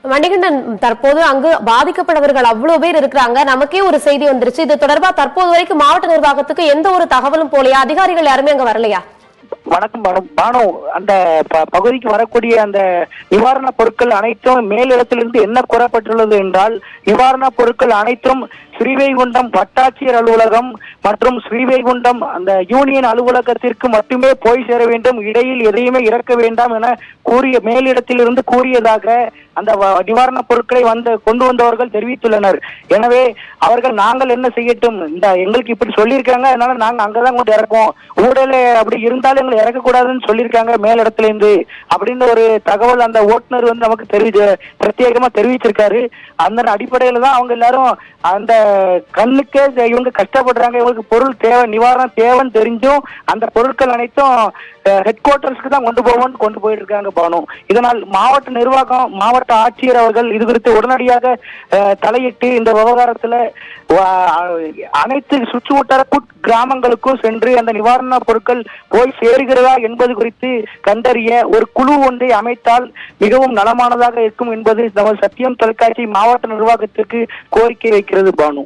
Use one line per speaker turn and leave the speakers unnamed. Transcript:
மணிகண்டன், தற்போது அங்கு பாதிக்கப்பட்டவர்கள் அவ்வளவு பேர் இருக்கிறாங்க. நமக்கே ஒரு செய்தி வந்துருச்சு. இது தொடர்பா தற்போது வரைக்கும் மாவட்ட நிர்வாகத்துக்கு எந்த ஒரு தகவலும் போலையா? அதிகாரிகள் யாருமே அங்க வரலையா?
வணக்கம் பானு. அந்த பகுதிக்கு வரக்கூடிய அந்த நிவாரண பொருட்கள் அனைத்தும் மேலிடத்திலிருந்து என்ன கூறப்பட்டுள்ளது என்றால், நிவாரண பொருட்கள் அனைத்தும் ஸ்ரீவைகுண்டம் வட்டாட்சியர் அலுவலகம் மற்றும் ஸ்ரீவைகுண்டம் அந்த யூனியன் அலுவலகத்திற்கு மட்டுமே போய் சேர வேண்டும், இடையில் எதையுமே இறக்க வேண்டாம் என கூறிய மேலிடத்திலிருந்து கூறியதாக அந்த நிவாரண பொருட்களை கொண்டு வந்தவர்கள் தெரிவித்துள்ளனர். எனவே அவர்கள் நாங்கள் என்ன செய்யட்டும், இந்த எங்களுக்கு இப்படி சொல்லியிருக்காங்க, அதனால நாங்க அங்கதான் கொண்டு இறக்குவோம், ஊழல் அப்படி இருந்தாலும் எங்களை இறக்கக்கூடாதுன்னு சொல்லியிருக்காங்க மேலிடத்திலிருந்து அப்படின்னு ஒரு தகவல் அந்த ஓட்டுநர் நமக்கு பிரத்யேகமா தெரிவிச்சிருக்காரு. அந்த அடிப்படையில தான் அவங்க எல்லாரும் அந்த கண்ணுக்கே இவங்க கஷ்டப்படுறாங்க, இவங்களுக்கு பொருள் தேவை, நிவாரணம் தேவைன்னு தெரிஞ்சும் அந்த பொருட்கள் அனைத்தும் ஹெட் குவார்டர்ஸ்க்கு தான் கொண்டு போயிட்டு இருக்காங்க பானு. இதனால் மாவட்ட நிர்வாகம், மாவட்ட ஆட்சியர் அவர்கள் இது குறித்து உடனடியாக தலையிட்டு இந்த விவகாரத்துல அனைத்து சுற்று வட்டார கிராமங்களுக்கும் சென்று அந்த நிவாரண பொருட்கள் போய் சேருகிறதா என்பது குறித்து கண்டறிய ஒரு குழு ஒன்றை அமைத்தால் மிகவும் நலமானதாக இருக்கும் என்பது நமது சத்தியம் தொலைக்காட்சி மாவட்ட நிர்வாகத்திற்கு கோரிக்கை வைக்கிறது பானு.